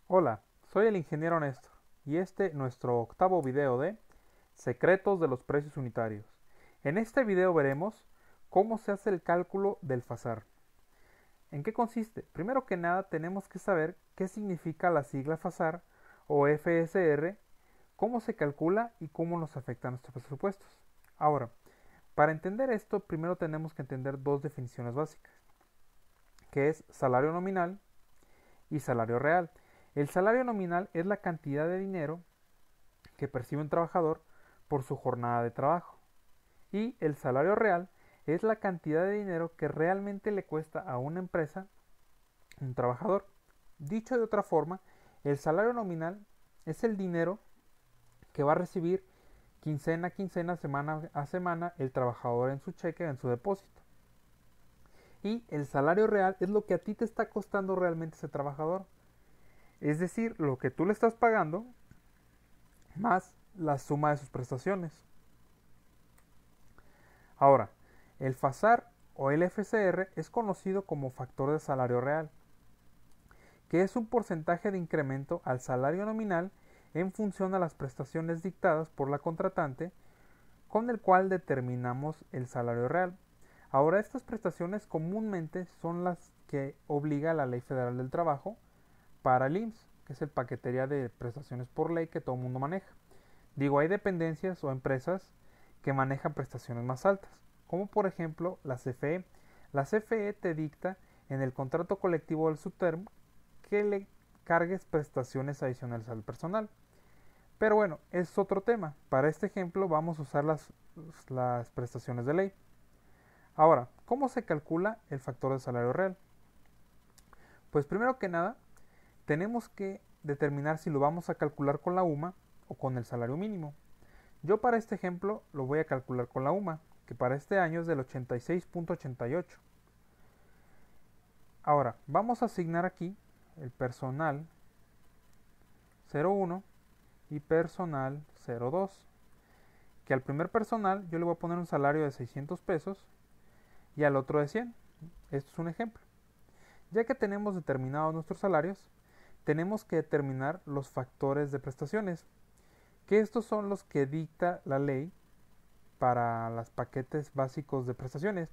Hola, soy el ingeniero Néstor y este nuestro octavo video de Secretos de los precios unitarios. En este video veremos cómo se hace el cálculo del FASAR. ¿En qué consiste? Primero que nada tenemos que saber qué significa la sigla FASAR o FSR, cómo se calcula y cómo nos afecta a nuestros presupuestos. Ahora, para entender esto, primero tenemos que entender dos definiciones básicas, que es salario nominal y salario real. El salario nominal es la cantidad de dinero que percibe un trabajador por su jornada de trabajo. Y el salario real es la cantidad de dinero que realmente le cuesta a una empresa un trabajador. Dicho de otra forma, el salario nominal es el dinero que va a recibir quincena a quincena, semana a semana el trabajador en su cheque, en su depósito. Y el salario real es lo que a ti te está costando realmente ese trabajador. Es decir, lo que tú le estás pagando más la suma de sus prestaciones. Ahora, el FASAR o el FCR es conocido como factor de salario real, que es un porcentaje de incremento al salario nominal en función a las prestaciones dictadas por la contratante, con el cual determinamos el salario real. Ahora, estas prestaciones comúnmente son las que obliga la Ley Federal del Trabajo para el IMSS, que es el paquetería de prestaciones por ley que todo el mundo maneja. Digo, hay dependencias o empresas que manejan prestaciones más altas, como por ejemplo la CFE. La CFE te dicta en el contrato colectivo del Subterm que le cargues prestaciones adicionales al personal. Pero bueno, es otro tema. Para este ejemplo vamos a usar las prestaciones de ley. Ahora, ¿cómo se calcula el factor de salario real? Pues primero que nada, tenemos que determinar si lo vamos a calcular con la UMA o con el salario mínimo. Yo para este ejemplo lo voy a calcular con la UMA, que para este año es del 86.88. Ahora, vamos a asignar aquí el personal 01 y personal 02, que al primer personal yo le voy a poner un salario de 600 pesos y al otro de 100. Esto es un ejemplo. Ya que tenemos determinados nuestros salarios, tenemos que determinar los factores de prestaciones, que estos son los que dicta la ley para los paquetes básicos de prestaciones,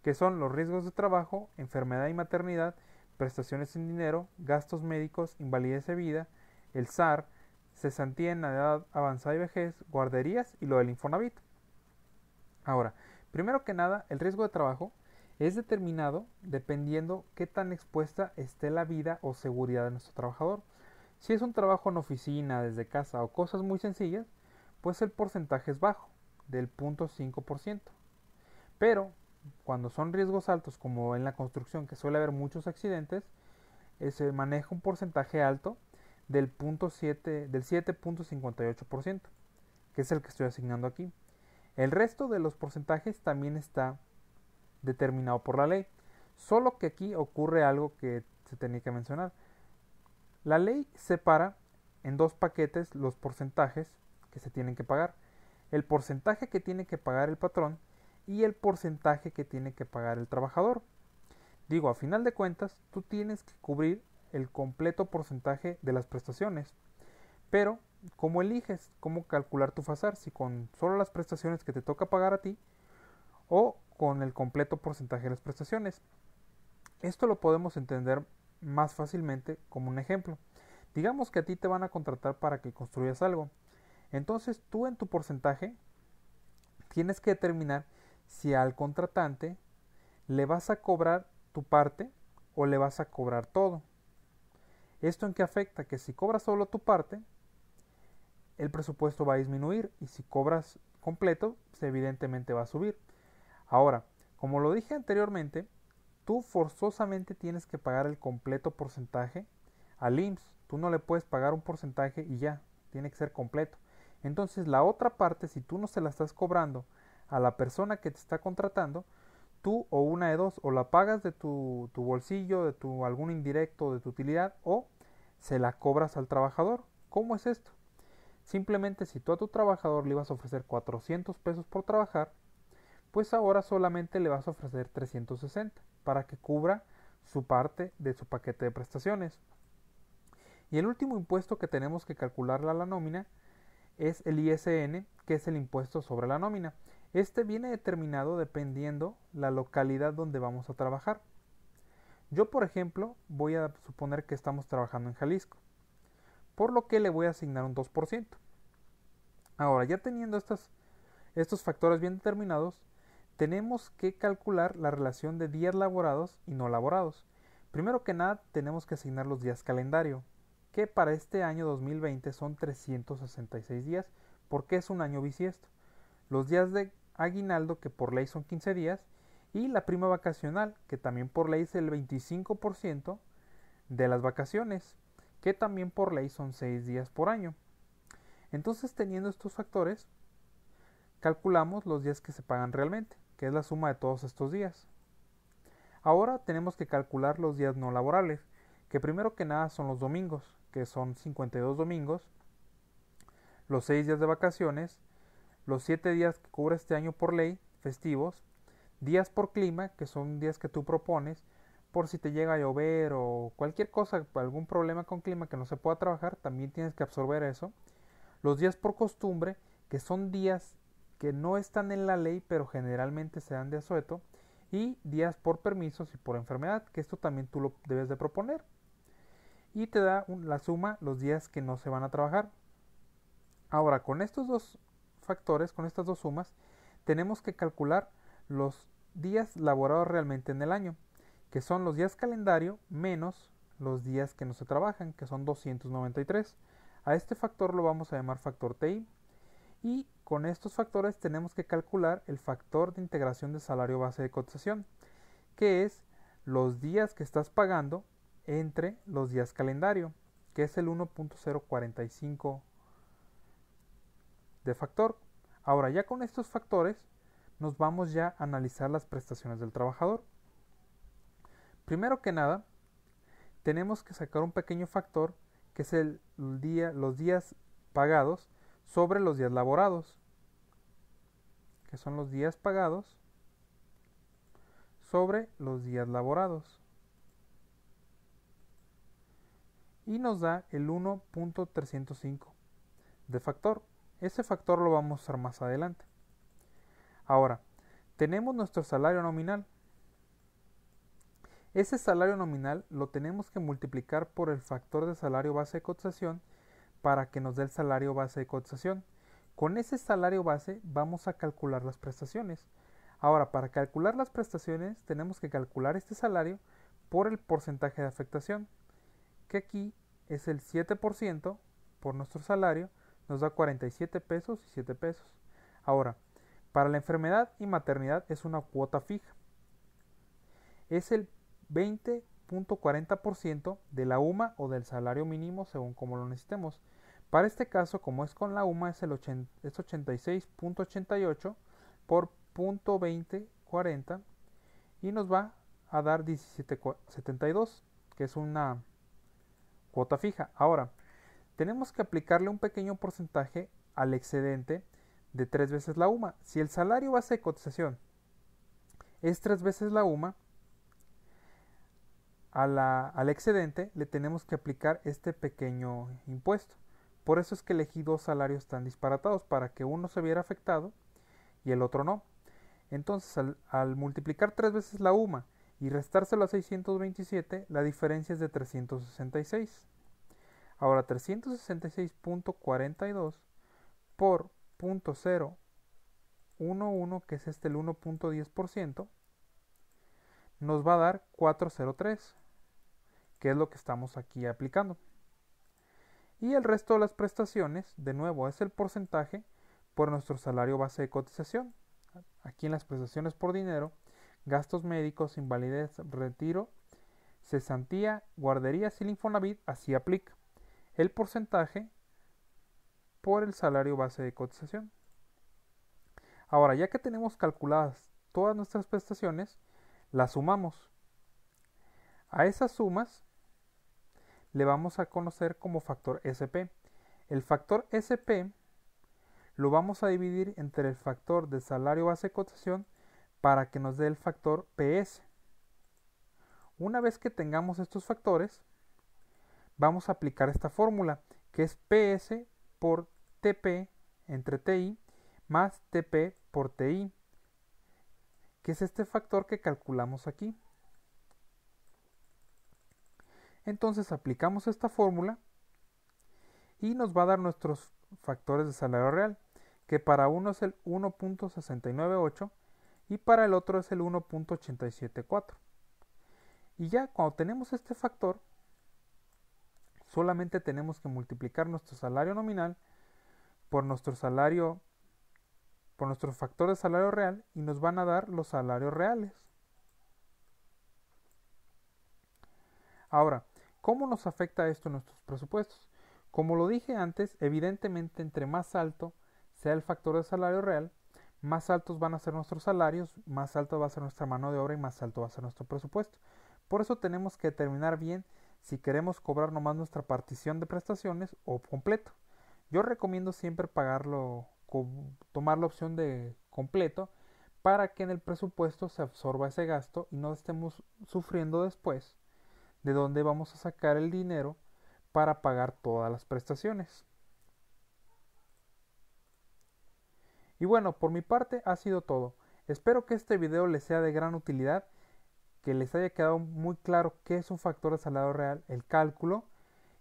que son los riesgos de trabajo, enfermedad y maternidad, prestaciones en dinero, gastos médicos, invalidez de vida, el SAR, cesantía en edad avanzada y vejez, guarderías y lo del Infonavit. Ahora, primero que nada, el riesgo de trabajo es determinado dependiendo qué tan expuesta esté la vida o seguridad de nuestro trabajador. Si es un trabajo en oficina, desde casa o cosas muy sencillas, pues el porcentaje es bajo, del 0.5%. Pero cuando son riesgos altos, como en la construcción, que suele haber muchos accidentes, se maneja un porcentaje alto del 7.58%, que es el que estoy asignando aquí. El resto de los porcentajes también está determinado por la ley. Solo que aquí ocurre algo que se tenía que mencionar. La ley separa en dos paquetes los porcentajes que se tienen que pagar. El porcentaje que tiene que pagar el patrón y el porcentaje que tiene que pagar el trabajador. Digo, a final de cuentas, tú tienes que cubrir el completo porcentaje de las prestaciones. Pero, ¿cómo eliges cómo calcular tu FASAR? Si con solo las prestaciones que te toca pagar a ti o con el completo porcentaje de las prestaciones. Esto lo podemos entender más fácilmente como un ejemplo. Digamos que a ti te van a contratar para que construyas algo. Entonces tú en tu porcentaje tienes que determinar si al contratante le vas a cobrar tu parte o le vas a cobrar todo. ¿Esto en qué afecta? Que si cobras solo tu parte, el presupuesto va a disminuir y si cobras completo, pues evidentemente va a subir. Ahora, como lo dije anteriormente, tú forzosamente tienes que pagar el completo porcentaje al IMSS. Tú no le puedes pagar un porcentaje y ya, tiene que ser completo. Entonces la otra parte, si tú no se la estás cobrando a la persona que te está contratando, tú o una de dos, o la pagas de tu bolsillo, de tu algún indirecto, de tu utilidad, o se la cobras al trabajador. ¿Cómo es esto? Simplemente si tú a tu trabajador le ibas a ofrecer 400 pesos por trabajar, pues ahora solamente le vas a ofrecer 360 para que cubra su parte de su paquete de prestaciones. Y el último impuesto que tenemos que calcular a la nómina es el ISN, que es el impuesto sobre la nómina. Este viene determinado dependiendo la localidad donde vamos a trabajar. Yo, por ejemplo, voy a suponer que estamos trabajando en Jalisco, por lo que le voy a asignar un 2%. Ahora, ya teniendo estos factores bien determinados, tenemos que calcular la relación de días laborados y no laborados. Primero que nada, tenemos que asignar los días calendario, que para este año 2020 son 366 días, porque es un año bisiesto. Los días de aguinaldo, que por ley son 15 días, y la prima vacacional, que también por ley es el 25% de las vacaciones, que también por ley son 6 días por año. Entonces, teniendo estos factores, calculamos los días que se pagan realmente, que es la suma de todos estos días. Ahora tenemos que calcular los días no laborables, que primero que nada son los domingos, que son 52 domingos, los 6 días de vacaciones, los 7 días que cubre este año por ley, festivos, días por clima, que son días que tú propones, por si te llega a llover o cualquier cosa, algún problema con clima que no se pueda trabajar, también tienes que absorber eso. Los días por costumbre, que son días que no están en la ley, pero generalmente se dan de asueto, y días por permisos y por enfermedad, que esto también tú lo debes de proponer. Y te da la suma los días que no se van a trabajar. Ahora, con estos dos factores, con estas dos sumas, tenemos que calcular los días laborados realmente en el año, que son los días calendario menos los días que no se trabajan, que son 293. A este factor lo vamos a llamar factor TI. Y con estos factores tenemos que calcular el factor de integración de salario base de cotización, que es los días que estás pagando entre los días calendario, que es el 1.045 de factor. Ahora, ya con estos factores nos vamos ya a analizar las prestaciones del trabajador. Primero que nada, tenemos que sacar un pequeño factor que es los días pagados sobre los días laborados, que son los días pagados sobre los días laborados, y nos da el 1.305 de factor. Ese factor lo vamos a usar más adelante. Ahora, tenemos nuestro salario nominal. Ese salario nominal lo tenemos que multiplicar por el factor de salario base de cotización para que nos dé el salario base de cotización. Con ese salario base vamos a calcular las prestaciones. Ahora, para calcular las prestaciones tenemos que calcular este salario por el porcentaje de afectación, que aquí es el 7% por nuestro salario, nos da 47 pesos y 7 pesos. Ahora, para la enfermedad y maternidad es una cuota fija. Es el 20.40% de la UMA o del salario mínimo según como lo necesitemos. Para este caso, como es con la UMA, es 86.88 por 0.2040 y nos va a dar 17.72, que es una cuota fija. Ahora, tenemos que aplicarle un pequeño porcentaje al excedente de 3 veces la UMA. Si el salario base de cotización es 3 veces la UMA, al excedente le tenemos que aplicar este pequeño impuesto. Por eso es que elegí dos salarios tan disparatados, para que uno se viera afectado y el otro no. Entonces, al multiplicar 3 veces la UMA y restárselo a 627, la diferencia es de 366. Ahora, 366.42 por 0.011, que es el 1.10%, nos va a dar 403, que es lo que estamos aquí aplicando. Y el resto de las prestaciones, de nuevo, es el porcentaje por nuestro salario base de cotización. Aquí en las prestaciones por dinero, gastos médicos, invalidez, retiro, cesantía, guarderías y el Infonavit, así aplica el porcentaje por el salario base de cotización. Ahora, ya que tenemos calculadas todas nuestras prestaciones, las sumamos. A esas sumas le vamos a conocer como factor SP. El factor SP lo vamos a dividir entre el factor de salario base de cotización para que nos dé el factor PS. Una vez que tengamos estos factores, vamos a aplicar esta fórmula, que es PS por TP entre TI más TP por TI, que es este factor que calculamos aquí. Entonces aplicamos esta fórmula y nos va a dar nuestros factores de salario real, que para uno es el 1.698 y para el otro es el 1.874. Y ya cuando tenemos este factor, solamente tenemos que multiplicar nuestro salario nominal por nuestro salario, por nuestro factor de salario real, y nos van a dar los salarios reales. Ahora, ¿cómo nos afecta esto en nuestros presupuestos? Como lo dije antes, evidentemente entre más alto sea el factor de salario real, más altos van a ser nuestros salarios, más alto va a ser nuestra mano de obra y más alto va a ser nuestro presupuesto. Por eso tenemos que determinar bien si queremos cobrar nomás nuestra partición de prestaciones o completo. Yo recomiendo siempre pagarlo, tomar la opción de completo para que en el presupuesto se absorba ese gasto y no estemos sufriendo después de dónde vamos a sacar el dinero para pagar todas las prestaciones. Y bueno, por mi parte ha sido todo. Espero que este video les sea de gran utilidad, que les haya quedado muy claro qué es un factor de salario real, el cálculo.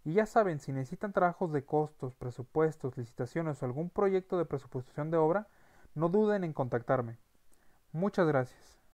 Y ya saben, si necesitan trabajos de costos, presupuestos, licitaciones o algún proyecto de presupuestación de obra, no duden en contactarme. Muchas gracias.